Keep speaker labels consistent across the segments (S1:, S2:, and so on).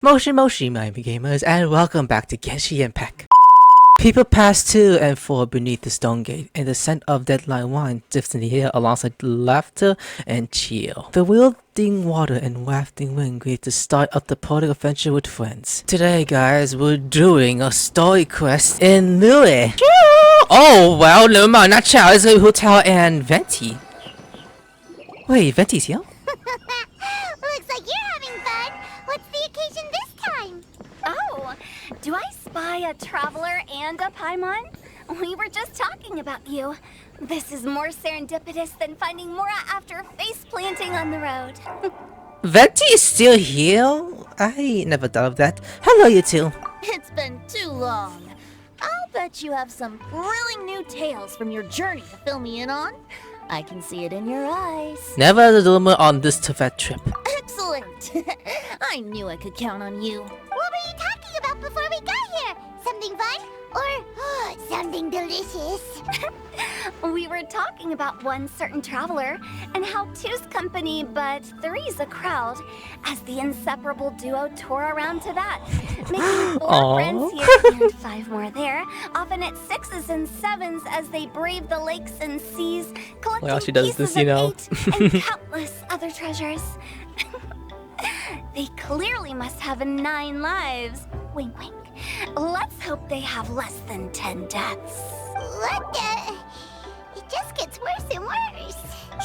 S1: Moshi Moshi, my gamers, and welcome back to Genshin Impact. People pass to and for beneath the stone gate, and the scent of deadline wine drifts in the air alongside laughter and chill. The wielding water and wafting wind greet the start of the poetic adventure with friends. Today, guys, we're doing a story quest in Liyue. Oh, well, never mind, not Chao, it's Tao and Venti. Wait, Venti's here?
S2: Looks like you're having fun. What's the occasion this time?
S3: Oh, do I spy a traveler and a Paimon? We were just talking about you. This is more serendipitous than finding Mora after face planting on the road.
S1: Venti is still here? I never thought of that. Hello, you two.
S2: It's been too long. I'll bet you have some thrilling new tales from your journey to fill me in on. I can see it in your eyes.
S1: Never a rumor on this Tibet trip.
S2: Excellent. I knew I could count on you. What were you talking about before we got here? Something fun? Or something delicious?
S3: We were talking about one certain traveler and how two's company but three's a crowd as the inseparable duo tour around Tibet, making 4 friends here and 5 more there, often at 6s and 7s as they brave the lakes and seas, collecting
S1: Well, she does
S3: pieces
S1: this, you know.
S3: of eight and countless other treasures. They clearly must have 9 lives. Wink, wink. Let's hope they have less than 10 deaths.
S2: What the? It just gets worse and worse.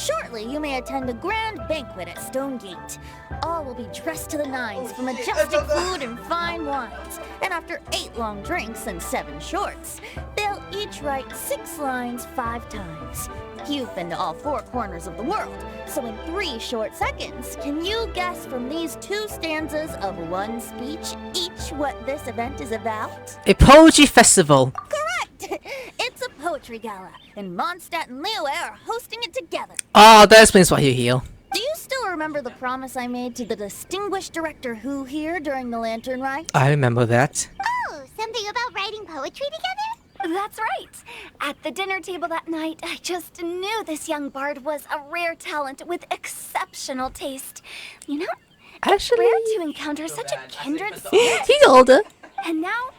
S2: Shortly, you may attend a grand banquet at Stonegate. All will be dressed to the nines for majestic food and fine wines. And after 8 long drinks and 7 shorts, they'll each write 6 lines 5 times. You've been to all 4 corners of the world, so in 3 short seconds, can you guess from these 2 stanzas of 1 speech each what this event is about?
S1: A poetry festival.
S2: Correct! It's a poetry gala, and Mondstadt and Liyue are hosting it together.
S1: Oh, that explains why you're here.
S2: Do you still remember the promise I made to the distinguished director Who here during the Lantern Rite?
S1: I remember that.
S2: Oh, something about writing poetry together?
S3: That's right. At the dinner table that night, I just knew this young bard was a rare talent with exceptional taste. You know,
S1: Actually,
S3: rare to encounter such a kindred spirit.
S1: he's older.
S3: And now,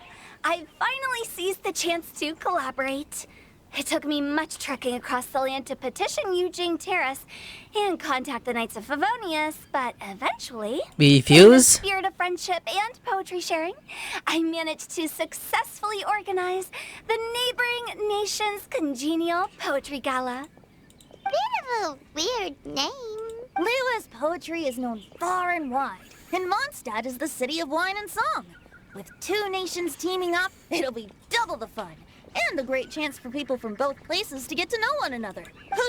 S3: I finally seized the chance to collaborate. It took me much trekking across the land to petition Eugene Terrace and contact the Knights of Favonius, but eventually, in the
S1: Refuse?
S3: spirit of friendship and poetry sharing, I managed to successfully organize the neighboring nation's congenial poetry gala.
S2: Bit of a weird name. Liyue's poetry is known far and wide, and Mondstadt is the city of wine and song. With 2 nations teaming up, it'll be double the fun, and a great chance for people from both places to get to know one another.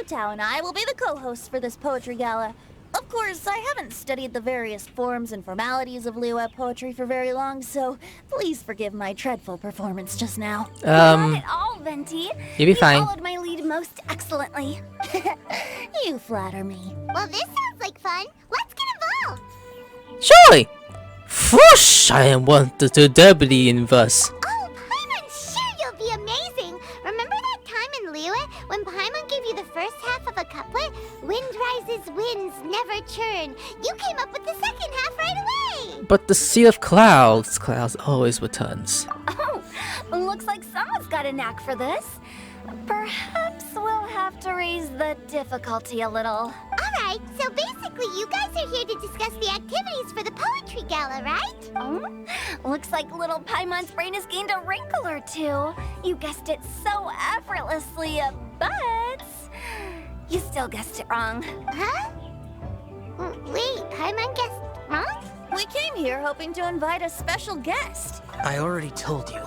S2: Tao and I will be the co-hosts for this poetry gala. Of course, I haven't studied the various forms and formalities of Liyue poetry for very long, so please forgive my dreadful performance just now.
S3: Not at all, Venti.
S1: You'll be fine.
S3: You followed my lead most excellently.
S2: You flatter me. Well, this sounds like fun. Let's get involved.
S1: Surely. Whoosh! I am wanted to doubly in verse.
S2: Oh, Paimon, sure you'll be amazing. Remember that time in Liyue when Paimon gave you the first half of a couplet? Wind rises, winds never churn. You came up with the second half right away.
S1: But the sea of clouds always returns.
S3: Oh, looks like someone's got a knack for this. Perhaps we'll have to raise the difficulty a little.
S2: Alright, so basically you guys are here to discuss the activities for the poetry gala, right?
S3: Oh, looks like little Paimon's brain has gained a wrinkle or 2. You guessed it so effortlessly, but you still guessed it wrong.
S2: Huh? Wait, Paimon guessed wrong? We came here hoping to invite a special guest.
S4: I already told you,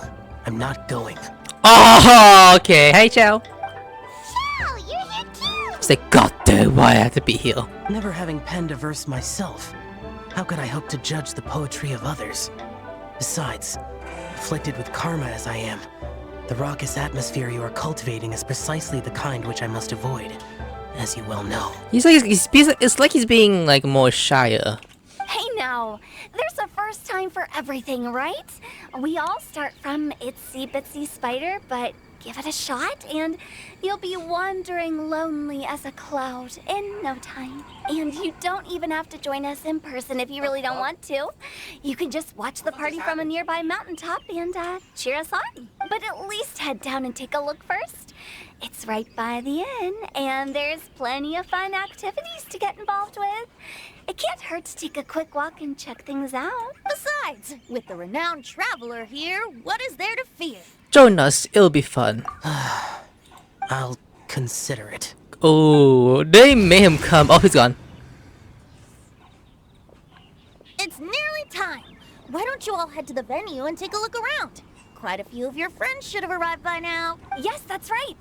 S4: I'm not going.
S1: Oh, okay. Hey, Chao.
S2: Chao, you're here too!
S1: It's like, goddamn, why I have to be here?
S4: Never having penned a verse myself, how could I hope to judge the poetry of others? Besides, afflicted with karma as I am, the raucous atmosphere you are cultivating is precisely the kind which I must avoid, as you well know.
S1: It's like he's being like more shyer.
S3: Hey now, there's a first time for everything, right? We all start from itsy bitsy spider, but give it a shot, and you'll be wandering lonely as a cloud in no time. And you don't even have to join us in person if you really don't want to. You can just watch the party from a nearby mountaintop and cheer us on. But at least head down and take a look first. It's right by the inn, and there's plenty of fun activities to get involved with. It can't hurt to take a quick walk and check things out.
S2: Besides, with the renowned traveler here, what is there to fear?
S1: Join us, it'll be fun.
S4: I'll consider it.
S1: Oh, they made him come. Oh, he's gone.
S2: It's nearly time. Why don't you all head to the venue and take a look around? Quite a few of your friends should have arrived by now.
S3: Yes, that's right.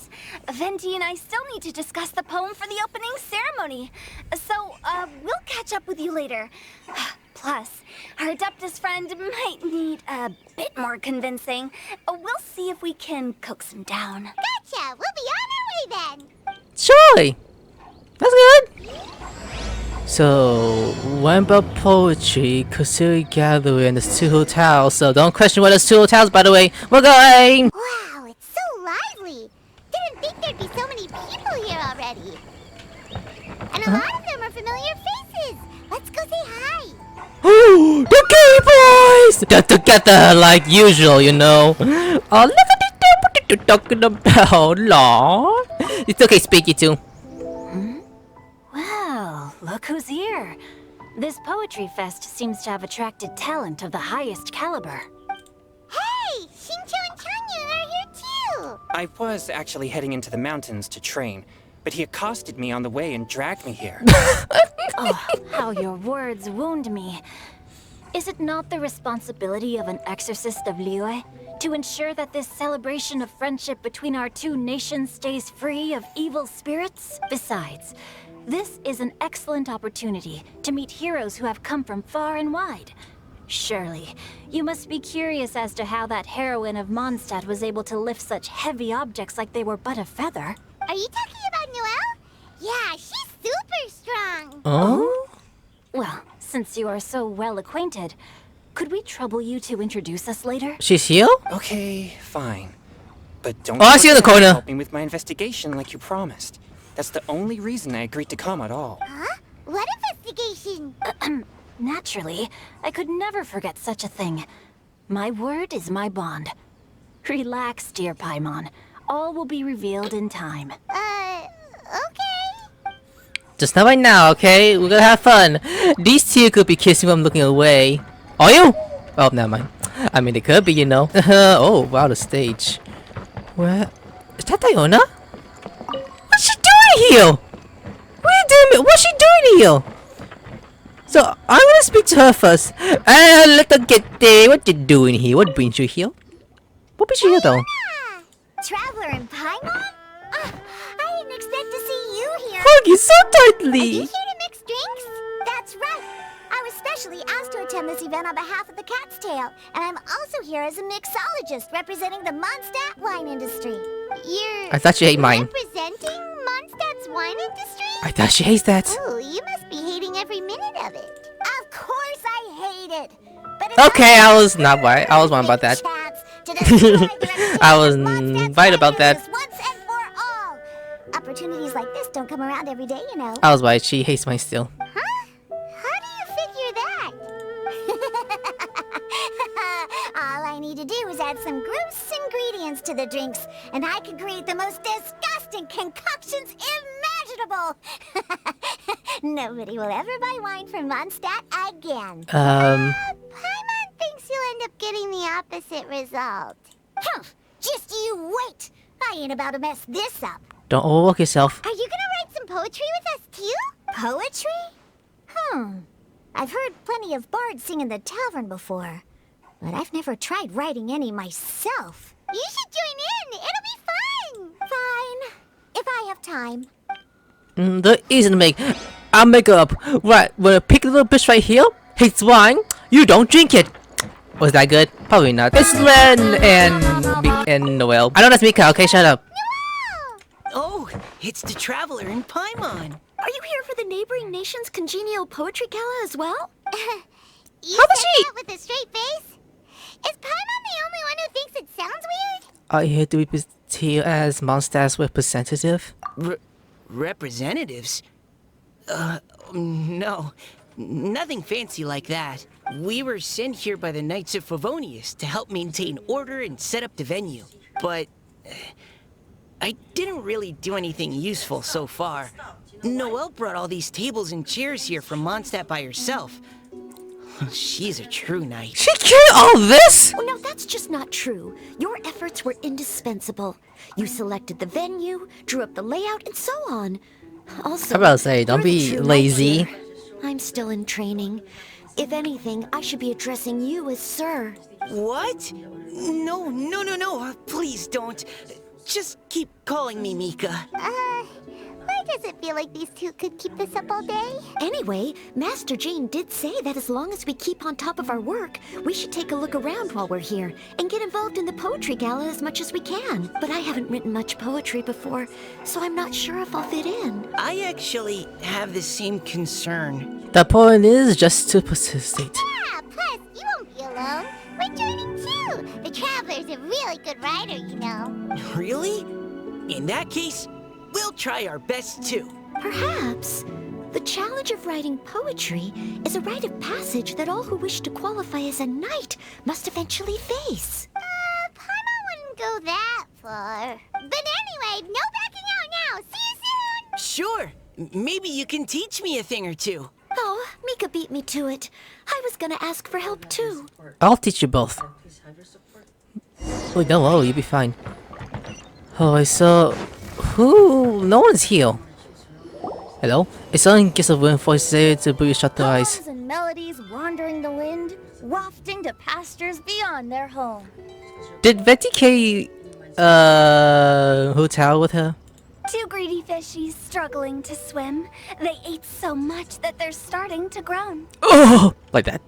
S3: Venti and I still need to discuss the poem for the opening ceremony. So, we'll catch up with you later. Plus, our Adeptus friend might need a bit more convincing. We'll see if we can coax him down.
S2: Gotcha! We'll be on our way then!
S1: Joy! That's good! So, when about poetry, consider gathering there's 2 hotels, so don't question why there's 2 hotels, by the way. We're going!
S2: Wow, it's so lively! Didn't think there'd be so many people here already. And a lot of them are familiar faces. Let's go say hi.
S1: Ooh, the gay boys! They're together like usual, you know. Oh, look at this, what are you talking about, Lord? It's okay, Speaky too.
S5: Well, look who's here. This poetry fest seems to have attracted talent of the highest caliber.
S2: Hey, Xingqiu and Chongyun are here too.
S6: I was actually heading into the mountains to train, but he accosted me on the way and dragged me here.
S5: Oh, how your words wound me. Is it not the responsibility of an exorcist of Liyue to ensure that this celebration of friendship between our 2 nations stays free of evil spirits? Besides, this is an excellent opportunity to meet heroes who have come from far and wide. Surely, you must be curious as to how that heroine of Mondstadt was able to lift such heavy objects like they were but a feather.
S2: Are you talking about Noelle? Yeah, she's super strong.
S1: Oh?
S5: Well, since you are so well acquainted, could we trouble you to introduce us later?
S1: She's here?
S6: Okay, fine. But don't
S1: Oh, I see you in the
S6: forget to
S1: corner.
S6: help me with my investigation like you promised. That's the only reason I agreed to come at all.
S2: Huh? What investigation?
S5: Naturally, I could never forget such a thing. My word is my bond. Relax, dear Paimon. All will be revealed in time.
S2: Okay.
S1: Just not right now, okay? We're gonna have fun. These 2 could be kissing while I'm looking away. Are you? Oh, never mind. I mean, they could be, you know. Oh, wow, the stage. Where? Is that Diona? What's she doing here? Wait a minute, what's she doing here? So, I'm gonna speak to her first. Let her get there. What you doing here? What brings you here? What brings you here, though?
S2: Ah, Traveler and Paimon? I didn't expect to see you here.
S1: Hug you so
S2: Are you
S1: tightly.
S2: here to mix drinks? That's right. I was specially asked to attend this event on behalf of the Cat's Tail, and I'm also here as a mixologist representing the Mondstadt wine industry. You're
S1: I thought she hated mine.
S2: representing Mondstadt's wine industry?
S1: I thought she hates that.
S2: Oh, you must be hating every minute of it. Of course I hate it. But
S1: Okay, I was not right. I was wrong about that. I was right about that.
S2: Once and for all. Opportunities like this don't come around every day, you know.
S1: I was right. She hates mine still.
S2: Huh? How do you figure that? All I need to do is add some gross ingredients to the drinks, and I can create the most disgusting concoctions imaginable. Nobody will ever buy wine from Mondstadt again. Paimon thinks you'll end up getting the opposite result. Humph! Just you wait! I ain't about to mess this up.
S1: Don't overwork yourself.
S2: Are you gonna write some poetry with us too? Poetry? I've heard plenty of bards sing in the tavern before, but I've never tried writing any myself. You should join in! It'll be fun! Fine. If I have time.
S1: They're easy to make. I'll make it up. Right, when I pick a little bitch right here, hates wine, you don't drink it. Was that good? Probably not. It's Len and Noelle. I know that's Mika, okay? Shut up.
S4: Oh, it's the Traveler in Paimon.
S3: Are you here for the neighboring nation's congenial poetry gala as well?
S2: You
S1: How does
S2: said
S1: she-
S2: that with a straight face? Is Paimon the only one who thinks it sounds weird?
S1: I here to to you as Mondstadt's representative?
S7: Representatives? No. Nothing fancy like that. We were sent here by the Knights of Favonius to help maintain order and set up the venue. But I didn't really do anything useful so far. Noelle brought all these tables and chairs here from Mondstadt by herself. She's a true knight.
S1: She carried all this?
S2: Oh, no, that's just not true. Your efforts were indispensable. You selected the venue, drew up the layout, and so on. Also,
S1: I'm about to say, don't
S2: you're the
S1: be
S2: true knight
S1: lazy.
S2: here. I'm still in training. If anything, I should be addressing you as Sir.
S7: What? No. Please don't. Just keep calling me Mika.
S3: Why does it feel like these two could keep this up all day?
S2: Anyway, Master Jane did say that as long as we keep on top of our work, we should take a look around while we're here and get involved in the poetry gala as much as we can. But I haven't written much poetry before, so I'm not sure if I'll fit in.
S7: I actually have the same concern.
S1: The point is just to participate.
S3: Yeah, plus, you won't be alone. We're joining too. The Traveler's a really good writer, you know.
S7: Really? In that case, we'll try our best too.
S2: Perhaps. The challenge of writing poetry is a rite of passage that all who wish to qualify as a knight must eventually face.
S3: Paimon wouldn't go that far. But anyway, no backing out now. See you soon!
S7: Sure. Maybe you can teach me a thing or two.
S2: Oh, Mika beat me to it. I was gonna ask for help too.
S1: I'll teach you both. Oh, no, you'll be fine. Oh, so... Who? No one's here. Hello? A sudden gust of wind forces it to breathe shut their eyes.
S2: Songs and melodies wandering the wind, wafting to pastures beyond their home.
S1: Did Venti carry, Hotel with her?
S3: Two greedy fishies struggling to swim. They ate so much that they're starting to groan.
S1: Oh! Like that.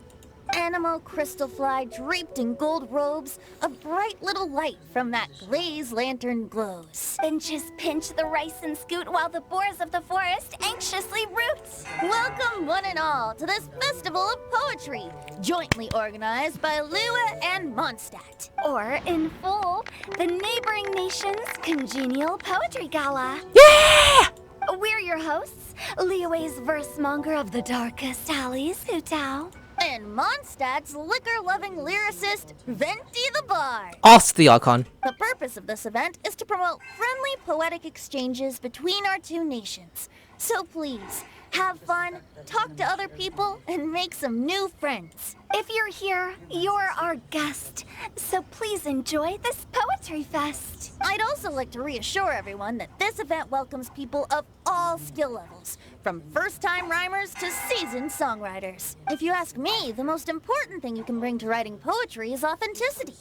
S2: Animal crystal fly draped in gold robes, a bright little light from that glazed lantern glows.
S3: Finches pinch the rice and scoot while the boars of the forest anxiously root.
S2: Welcome one and all to this festival of poetry, jointly organized by Liyue and Mondstadt.
S3: Or, in full, the neighboring nation's congenial poetry gala.
S1: Yeah!
S3: We're your hosts, Liyue's verse monger of the darkest alleys, Tao.
S2: And Mondstadt's liquor-loving lyricist, Venti the Bard.
S1: Off the Archon.
S2: The purpose of this event is to promote friendly poetic exchanges between our two nations. So please, have fun, talk to other people, and make some new friends.
S3: If you're here, you're our guest, so please enjoy this poetry fest.
S2: I'd also like to reassure everyone that this event welcomes people of all skill levels, from first-time rhymers to seasoned songwriters. If you ask me, the most important thing you can bring to writing poetry is authenticity.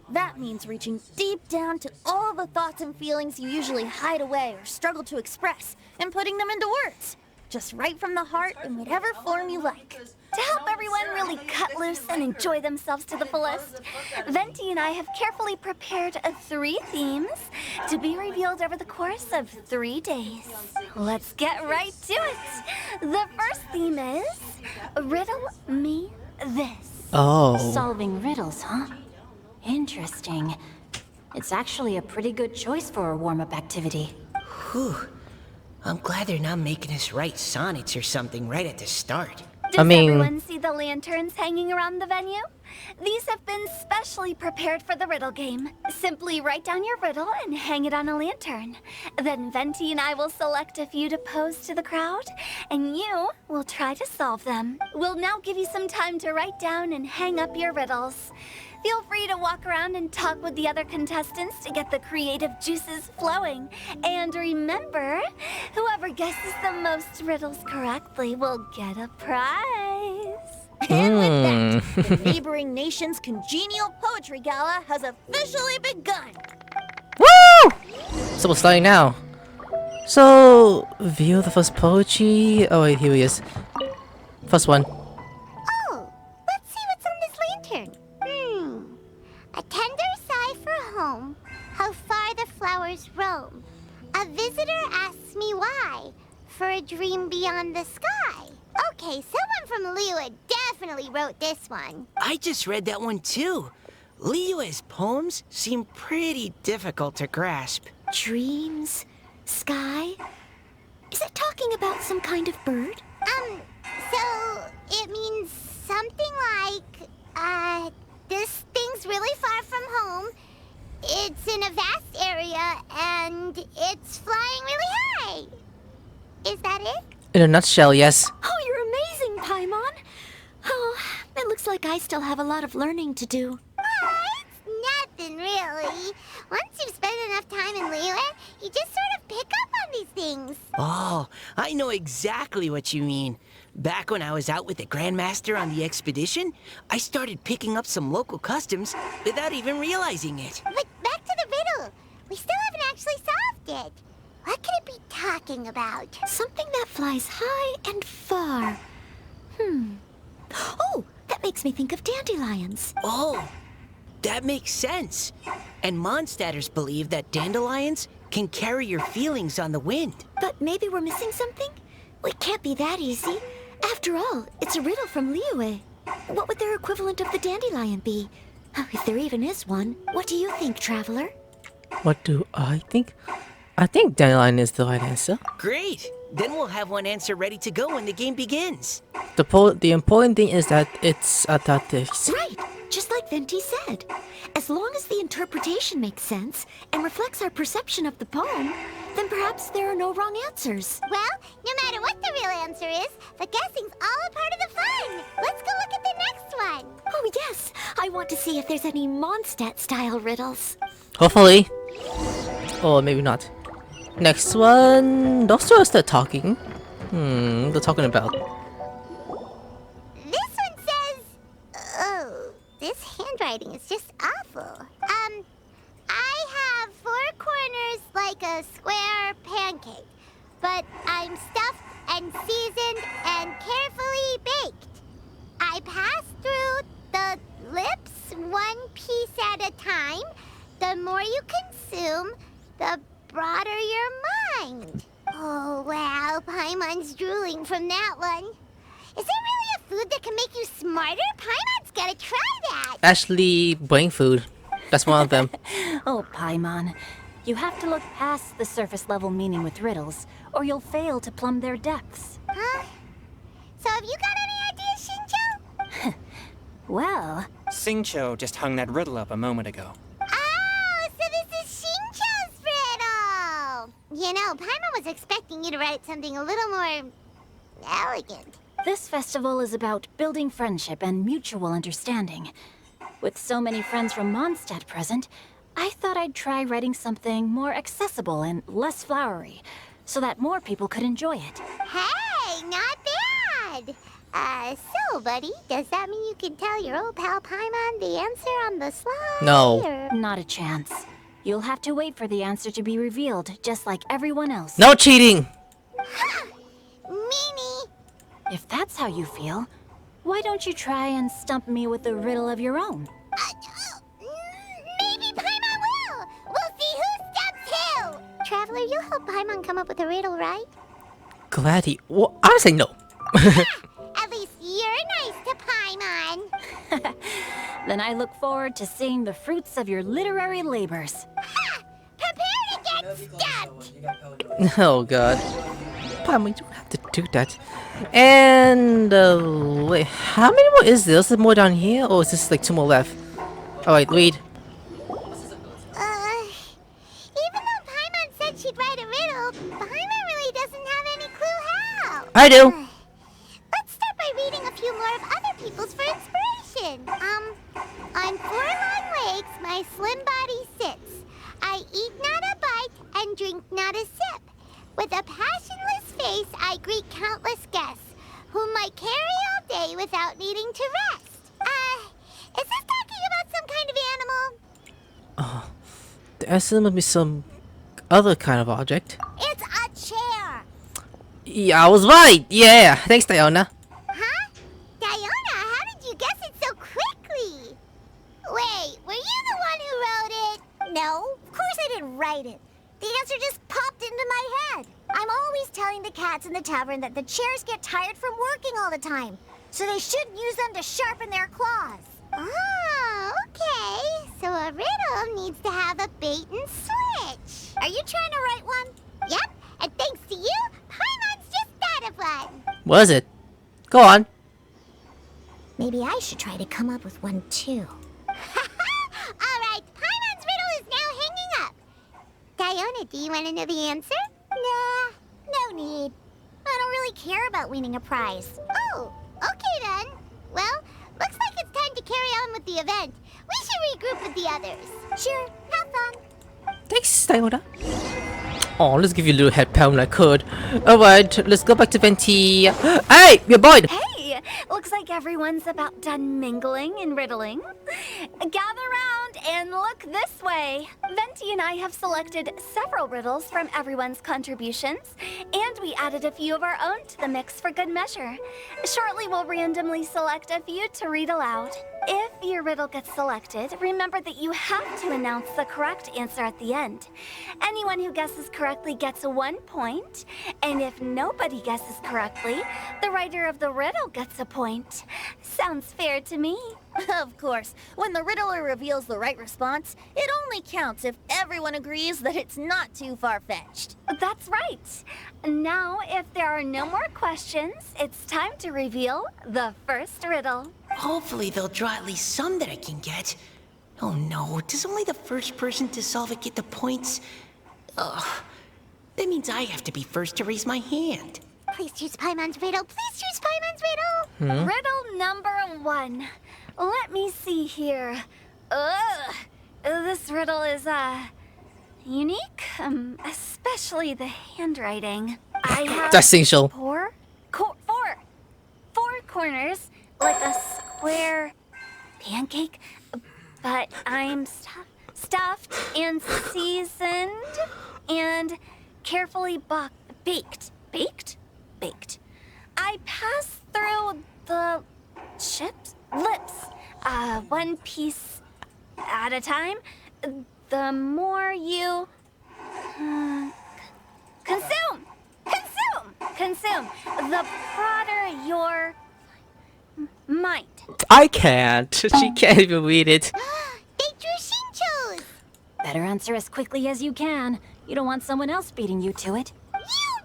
S2: That means reaching deep down to all the thoughts and feelings you usually hide away or struggle to express, and putting them into words. Just write from the heart in whatever form you like.
S3: To help everyone really cut loose and enjoy themselves to the fullest, Venti and I have carefully prepared 3 themes to be revealed over the course of 3 days. Let's get right to it. The first theme is Riddle Me This.
S1: Oh.
S5: Solving riddles, huh? Interesting. It's actually a pretty good choice for a warm-up activity.
S7: Whew. I'm glad they're not making us write sonnets or something right at the start.
S3: Does everyone see the lanterns hanging around the venue? These have been specially prepared for the riddle game. Simply write down your riddle and hang it on a lantern. Then Venti and I will select a few to pose to the crowd, and you will try to solve them. We'll now give you some time to write down and hang up your riddles. Feel free to walk around and talk with the other contestants to get the creative juices flowing. And remember, whoever guesses the most riddles correctly will get a prize.
S2: And with that, the neighboring nation's congenial poetry gala has officially begun.
S1: Woo! So we're starting now. So, view the first poetry. Oh wait, here he is. First one.
S3: Oh, let's see what's on this lantern. A tender sigh for home, how far the flowers roam. A visitor asks me why, for a dream beyond the sky. Okay, someone from Liyue definitely wrote this one.
S7: I just read that one too. Liyue's poems seem pretty difficult to grasp.
S5: Dreams? Sky? Is it talking about some kind of bird?
S2: So it means something like, this thing's really far from home. It's in a vast area, and it's flying really high. Is that it?
S1: In a nutshell, yes.
S5: Oh, you're amazing, Paimon. Oh, it looks like I still have a lot of learning to do.
S2: It's nothing, really. Once you've spent enough time in Liyue, you just sort of pick up on these things.
S7: Oh, I know exactly what you mean. Back when I was out with the Grandmaster on the expedition, I started picking up some local customs without even realizing it.
S2: But back to the riddle. We still haven't actually solved it. What could it be talking about?
S5: Something that flies high and far. Oh, that makes me think of dandelions.
S7: Oh, that makes sense. And Mondstadters believe that dandelions can carry your feelings on the wind.
S5: But maybe we're missing something? It can't be that easy. After all, it's a riddle from Liyue. What would their equivalent of the dandelion be? If there even is one. What do you think, Traveler?
S1: What do I think? I think dandelion is the right answer.
S7: Great! Then we'll have one answer ready to go when the game begins.
S1: The important thing is that it's adaptive.
S5: Right, just like Venti said. As long as the interpretation makes sense and reflects our perception of the poem, then perhaps there are no wrong answers.
S2: Well, no matter what the real answer is, the guessing's all a part of the fun. Let's go look at the next one.
S5: Oh yes, I want to see if there's any Mondstadt-style riddles.
S1: Hopefully. Or maybe not. Next one. Those two are still talking. They're talking about.
S2: This one says... Oh, this handwriting is just awful. I have 4 corners like a square pancake, but I'm stuffed and seasoned and carefully baked. I pass through the lips 1 piece at a time. The more you consume, the broader your mind. Oh, wow, Paimon's drooling from that one. Is there really a food that can make you smarter? Paimon's gotta try that.
S1: Actually, brain food. That's one of them.
S5: Oh, Paimon. You have to look past the surface level meaning with riddles, or you'll fail to plumb their depths.
S2: Huh? So have you got any ideas, Xingqiu?
S5: Well,
S6: Xingqiu just hung that riddle up a moment ago.
S2: Oh, so this is Xingqiu's riddle! You know, Paimon was expecting you to write something a little more... elegant.
S5: this festival is about building friendship and mutual understanding. With so many friends from Mondstadt present, I thought I'd try writing something more accessible and less flowery, so that more people could enjoy it.
S2: Hey, not bad! So, buddy, does that mean you can tell your old pal Paimon the answer on the slide?
S1: No.
S2: or-
S5: Not a chance. You'll have to wait for the answer to be revealed, just like everyone else.
S1: No cheating!
S2: Meanie!
S5: If that's how you feel, why don't you try and stump me with a riddle of your own?
S2: Maybe Paimon will! We'll see who stumps who! Traveler, you'll help Paimon come up with a riddle, right?
S1: Glad he. Well, I say no.
S2: At least you're nice to Paimon.
S5: Then I look forward to seeing the fruits of your literary labors.
S2: Ha! Prepare to get stumped!
S1: Oh god. Paimon, you have to do that. And wait, how many more is there? Is there more down here, or is this like 2 more left? Alright, read.
S2: Even though Paimon said she'd write a riddle, Paimon really doesn't have any clue how.
S1: I do.
S2: Let's start by reading a few more of other people's for inspiration. On 4 long legs, my slim body sits. I eat not a bite and drink not a sip. With a passionless face, I greet countless guests, whom I carry all day without needing to rest. Is this talking about some kind of animal?
S1: The answer must be some other kind of object.
S2: It's a chair.
S1: Yeah, I was right. Yeah, thanks, Diona.
S2: Huh? Diona, how did you guess it so quickly? Wait, were you the one who wrote it? No, of course I didn't write it. The answer just popped into my head. I'm always telling the cats in the tavern that the chairs get tired from working all the time, so they shouldn't use them to sharpen their claws. Oh, okay. wants to have a bait and switch. Are you trying to write one? Yep, and thanks to you, Paimon's just thought of one.
S1: What is it? Go on.
S2: Maybe I should try to come up with one too. Alright, Paimon's riddle is now hanging up. Diona, do you want to know the answer? Nah, no need. I don't really care about winning a prize. Oh, okay then. Well, looks like it's time to carry on with the event. We should regroup with the others. Sure, have fun.
S1: Thanks, Diona. Oh, let's give you a little head pound when I could. Alright, let's go back to Venti. Hey, your boy!
S3: Hey, looks like everyone's about done mingling and riddling. Gather round and look this way. Venti and I have selected several riddles from everyone's contributions, and we added a few of our own to the mix for good measure. Shortly, we'll randomly select a few to read aloud. If your riddle gets selected, remember that you have to announce the correct answer at the end. Anyone who guesses correctly gets 1 point, and if nobody guesses correctly, the writer of the riddle gets a point. Sounds fair to me.
S2: Of course, when the riddler reveals the right response, it only counts if everyone agrees that it's not too far-fetched.
S3: That's right. Now, if there are no more questions, it's time to reveal the first riddle.
S7: Hopefully they'll draw at least some that I can get. Oh no, does only the first person to solve it get the points? Ugh. That means I have to be first to raise my hand.
S2: Please choose Paimon's riddle. Please choose Paimon's riddle.
S3: Riddle number 1. Let me see here. This riddle is, unique, especially the handwriting. I have
S1: That's essential.
S3: four corners, like a square pancake, but I'm stuffed and seasoned and carefully baked. Baked. I pass through the lips, one piece at a time. The more you consume, the broader your mind.
S1: I can't. She can't even read it.
S2: They drew Xingqiu's.
S5: Better answer as quickly as you can. You don't want someone else beating you to it.
S2: You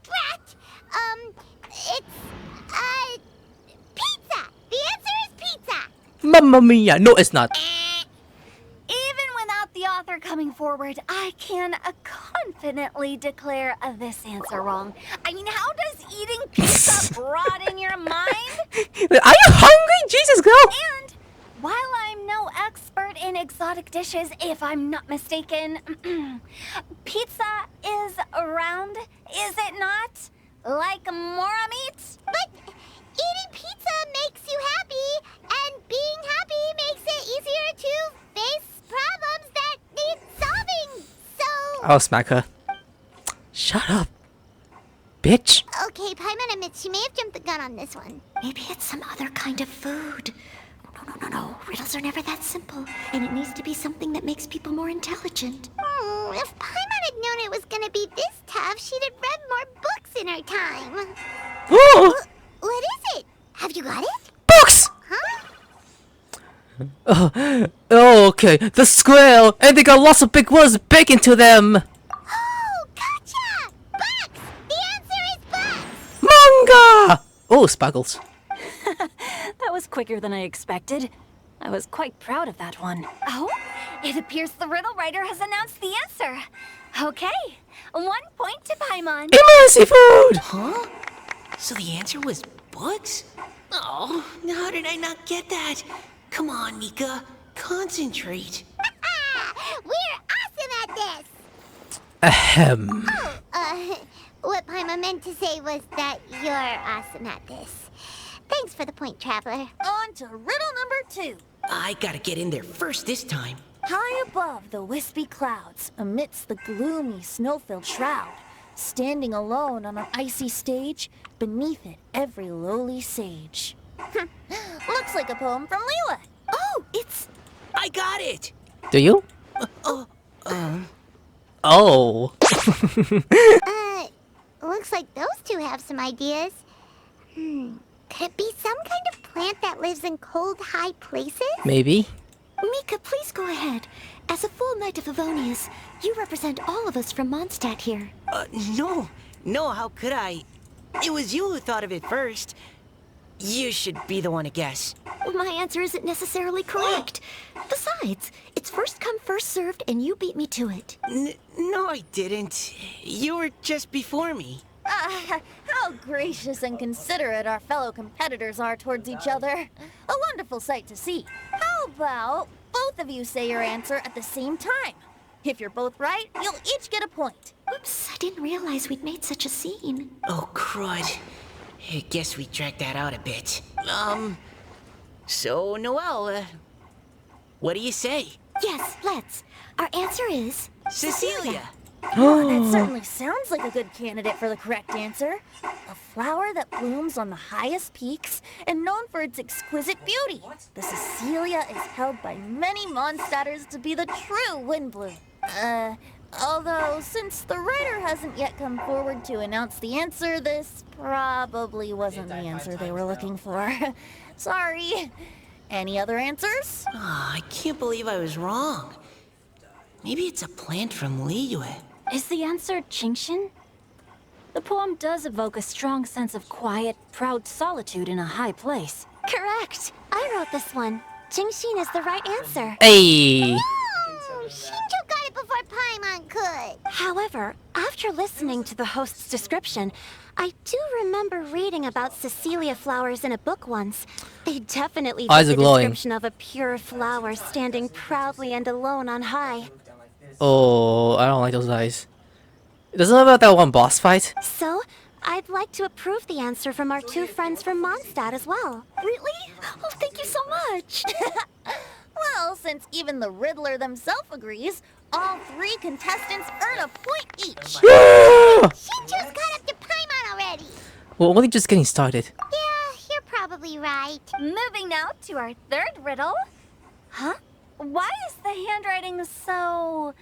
S2: brat. It's pizza. The answer is pizza.
S1: Mamma mia. No, it's not.
S3: Even without the author coming forward, I can confidently declare this answer wrong. I mean, how does eating pizza broaden your mind?
S1: Are you hungry? Jesus, girl.
S3: And while I'm no expert in exotic dishes, if I'm not mistaken, pizza is round, is it not? Like mora meat?
S2: But eating pizza makes you happy, and being happy makes it easier to face problems that need solving. So
S1: I'll smack her. Shut up, bitch.
S2: okay, Paimon admits she may have jumped the gun on this one.
S5: Maybe it's some other kind of food. No. Riddles are never that simple. And it needs to be something that makes people more intelligent.
S2: If Paimon had known it was gonna be this tough, she'd have read more books in her time.
S1: Oh,
S2: What is it? Have you got it?
S1: books.
S2: Huh?
S1: Oh, okay. The square, and they got lots of big words baked into them.
S2: Oh, gotcha! Books! The answer is books!
S1: Manga. Oh, sparkles.
S5: That was quicker than I expected. I was quite proud of that one.
S3: Oh, it appears the riddle writer has announced the answer. Okay, 1 point to Paimon.
S1: Immersive food.
S7: Huh? So the answer was books? Oh, how did I not get that? Come on, Mika. Concentrate.
S2: We're awesome at this!
S1: Ahem.
S2: What Paimon meant to say was that you're awesome at this. Thanks for the point, Traveler. On to riddle number 2.
S7: I gotta get in there first this time.
S2: High above the wispy clouds, amidst the gloomy, snow-filled shroud, standing alone on an icy stage, beneath it every lowly sage. Looks like a poem from Liyue. Oh, it's...
S7: I got it!
S1: Do you? Oh.
S2: Looks like those two have some ideas. Could it be some kind of plant that lives in cold, high places?
S1: Maybe.
S2: Mika, please go ahead. As a full Knight of Favonius, you represent all of us from Mondstadt here.
S7: No, how could I? It was you who thought of it first. You should be the one to guess.
S2: My answer isn't necessarily correct. Besides, it's first come, first served, and you beat me to it.
S7: No, I didn't. You were just before me.
S2: How gracious and considerate our fellow competitors are towards each other. A wonderful sight to see. How about both of you say your answer at the same time? If you're both right, you'll each get a point. Oops, I didn't realize we'd made such a scene.
S7: Oh, crud. I guess we dragged that out a bit. So, Noelle, what do you say?
S2: Yes, let's. Our answer is...
S7: Cecilia!
S2: That certainly sounds like a good candidate for the correct answer. A flower that blooms on the highest peaks and known for its exquisite beauty. The Cecilia is held by many Mondstadters to be the true wind bloom. Although, since the writer hasn't yet come forward to announce the answer, this probably wasn't the answer they were looking for. Sorry. Any other answers?
S7: I can't believe I was wrong. Maybe it's a plant from Liyue.
S5: Is the answer Xingqiu? The poem does evoke a strong sense of quiet, proud solitude in a high place.
S2: Correct. I wrote this one. Xingqiu is the right answer.
S1: Hey!
S2: Xingqiu got it before Paimon could. However, after listening to the host's description, I do remember reading about Cecilia flowers in a book once. They definitely
S1: Eyes
S2: fit
S1: are
S2: the
S1: glowing.
S2: description of a pure flower standing proudly and alone on high.
S1: Oh, I don't like those eyes. Doesn't it about that one boss fight?
S2: So, I'd like to approve the answer from our two friends from Mondstadt as well. Really? Oh, thank you so much. Well, since even the Riddler themselves agrees, all three contestants earn a point each. Xingqiu's got up to Paimon already.
S1: We're only just getting started.
S2: Yeah, you're probably right.
S3: Moving now to our third riddle.
S2: Huh?
S3: Why is the handwriting so...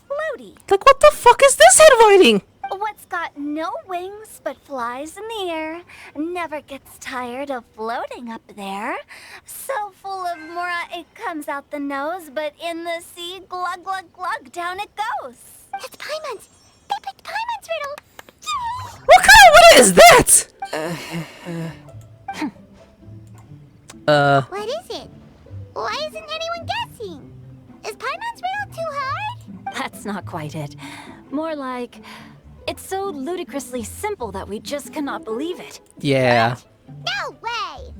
S3: floaty?
S1: Like, what the fuck is this handwriting?
S3: What's got no wings but flies in the air, never gets tired of floating up there. So full of mora it comes out the nose, but in the sea, glug glug glug, down it goes.
S2: It's Paimon's. They picked Paimon's riddle. Yay!
S1: What kind of riddle is that?
S2: What is it? Why isn't anyone guessing? Is Paimon's riddle too hard?
S5: That's not quite it. More like, it's so ludicrously simple that we just cannot believe it.
S1: Yeah.
S2: No way!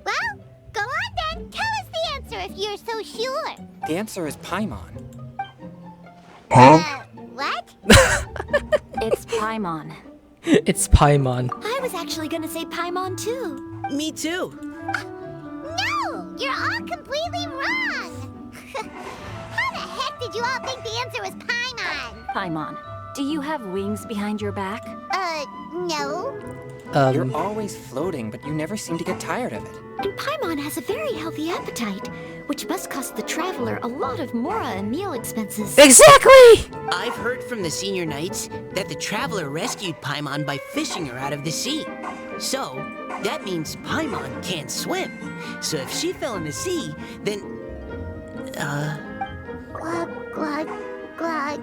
S2: Well, go on then. Tell us the answer if you're so sure.
S6: The answer is Paimon.
S2: What?
S5: It's Paimon.
S1: It's Paimon.
S2: I was actually gonna say Paimon too.
S7: Me too.
S2: No! You're all completely wrong! How the heck did you all think the answer was Paimon?
S5: Paimon, do you have wings behind your back?
S2: No.
S6: You're always floating, but you never seem to get tired of it.
S2: And Paimon has a very healthy appetite, which must cost the traveler a lot of mora and meal expenses.
S1: Exactly!
S7: I've heard from the senior knights that the traveler rescued Paimon by fishing her out of the sea. So, that means Paimon can't swim. So if she fell in the sea, then...
S2: Glug, glug, glug.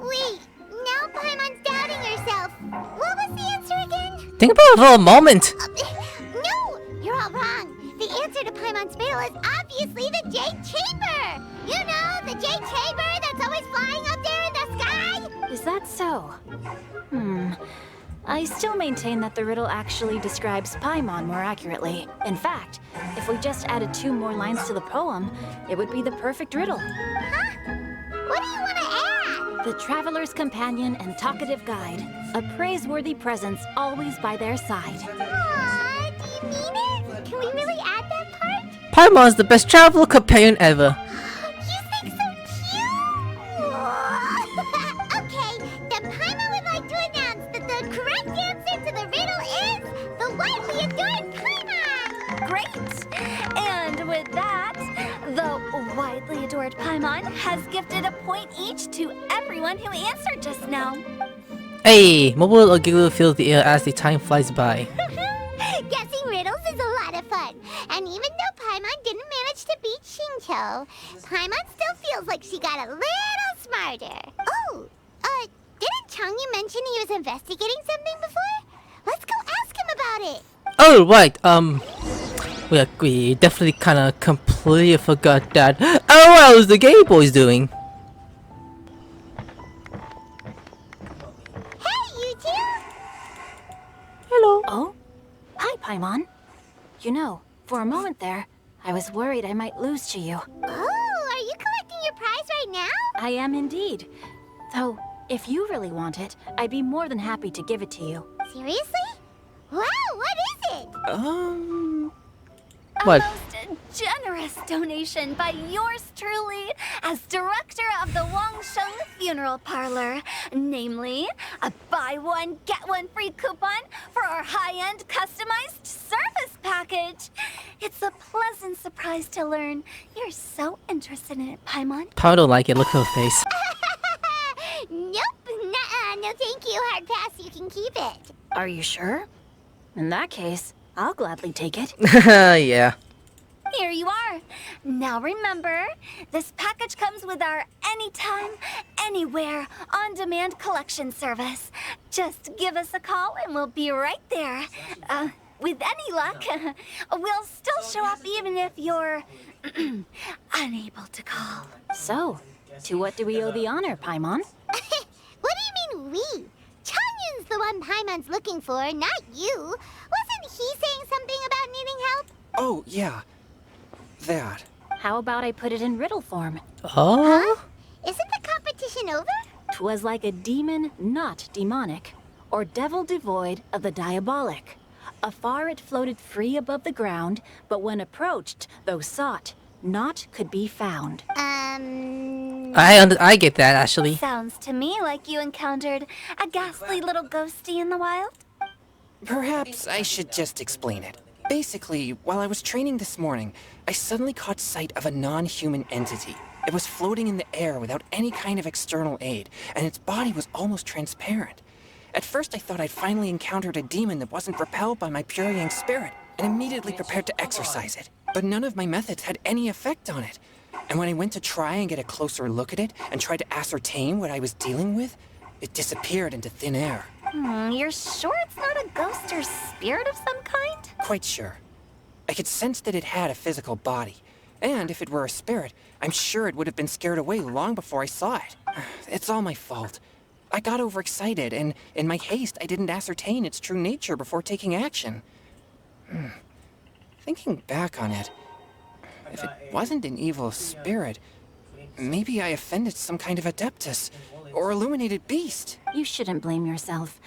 S2: Wait! Now Paimon's doubting herself. What was the answer again?
S1: Think about it for a moment.
S2: No! You're all wrong. The answer to Paimon's riddle is obviously the Jade Chamber! You know, the Jade Chamber that's always flying up there in the sky?
S5: Is that so? I still maintain that the riddle actually describes Paimon more accurately. In fact, if we just added 2 more lines to the poem, it would be the perfect riddle.
S2: Huh? What do you want to add?
S5: The traveler's companion and talkative guide, a praiseworthy presence always by their side.
S2: Aww, do you mean it? Can we really add that part?
S1: Paimon's the best travel companion ever.
S2: You think so cute? Okay, then Paimon would like to announce that the correct answer to the riddle is the widely adored Paimon!
S3: Great! And with that, the widely adored Paimon has gifted a point each to everyone who answered just now.
S1: Hey, mobile or giggle fills the air as the time flies by.
S2: Guessing riddles is a lot of fun. And even though Paimon didn't manage to beat toe, Paimon still feels like she got a little smarter. Oh, didn't Chongyun mention he was investigating something before? Let's go ask him about it.
S1: Oh, right. We definitely kind of completely forgot that. Oh, how's the gay boys doing?
S2: Hey, you two!
S1: Hello.
S5: Oh? Hi, Paimon. You know, for a moment there, I was worried I might lose to you.
S2: Oh, are you collecting your prize right now?
S5: I am indeed. Though, if you really want it, I'd be more than happy to give it to you.
S2: Seriously? Wow, what is it?
S1: What?
S3: A most generous donation by yours truly as director of the Wangsheng Funeral Parlor. Namely, a buy one, get one free coupon for our high-end customized service package. It's a pleasant surprise to learn you're so interested in it, Paimon.
S1: Power don't like it. Look at her face.
S2: Nope, nuh-uh, no thank you, hard pass, you can keep it.
S5: Are you sure? In that case, I'll gladly take it.
S1: Yeah.
S3: Here you are. Now remember, this package comes with our anytime, anywhere, on-demand collection service. Just give us a call and we'll be right there. With any luck, we'll still show up even if you're unable to call.
S5: So, to what do we owe the honor, Paimon?
S2: What do you mean we? Chongyun's the one Paimon's looking for, not you. Wasn't he saying something about needing help?
S6: Oh, yeah. That.
S5: How about I put it in riddle form?
S1: Oh?
S2: Isn't the competition over?
S5: 'Twas like a demon not demonic, or devil devoid of the diabolic. Afar it floated free above the ground, but when approached, though sought, naught could be found.
S1: I get that actually.
S3: Sounds to me like you encountered a ghastly little ghostie in the wild.
S6: Perhaps I should just explain it. Basically, while I was training this morning, I suddenly caught sight of a non-human entity. It was floating in the air without any kind of external aid, and its body was almost transparent. At first I thought I'd finally encountered a demon that wasn't repelled by my pure yang spirit, and immediately prepared to exorcise it. But none of my methods had any effect on it. And when I went to try and get a closer look at it, and try to ascertain what I was dealing with, it disappeared into thin air.
S3: You're sure it's not a ghost or spirit of some kind?
S6: Quite sure. I could sense that it had a physical body. And if it were a spirit, I'm sure it would have been scared away long before I saw it. It's all my fault. I got overexcited, and in my haste, I didn't ascertain its true nature before taking action. Thinking back on it, if it wasn't an evil spirit, maybe I offended some kind of adeptus, or illuminated beast.
S5: You shouldn't blame yourself.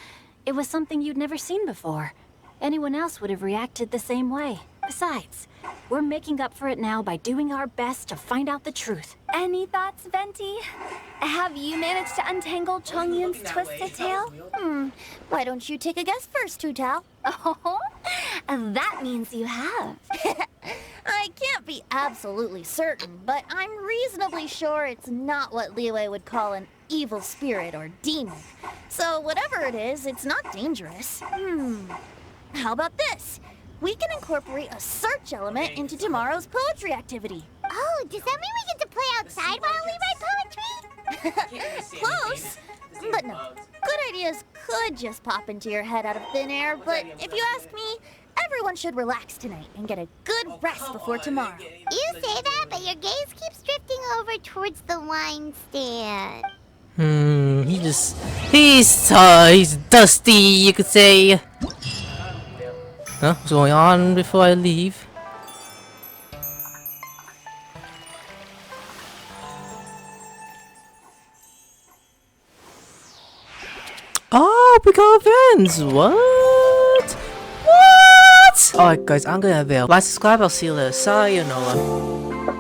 S5: It was something you'd never seen before. Anyone else would have reacted the same way. Besides, we're making up for it now by doing our best to find out the truth.
S3: Any thoughts, Venti? Have you managed to untangle Chongyun's twisted tail?
S2: Why don't you take a guess first, Tao?
S3: Oh, that means you have.
S2: I can't be absolutely certain, but I'm reasonably sure it's not what Liyue would call an evil spirit or demon. So whatever it is, it's not dangerous. How about this? We can incorporate a search element into tomorrow's poetry activity.
S8: Oh, does that mean we get to play outside while we write poetry?
S2: Close, but no. Good ideas could just pop into your head out of thin air, but if you ask me, everyone should relax tonight and get a good rest before tomorrow.
S8: You say that, but your gaze keeps drifting over towards the wine stand.
S1: He's dusty, you could say. Huh? What's going on before I leave? Oh, we got events! What? What? Alright guys, I'm gonna bail. Like, subscribe, I'll see you later. Sayonara.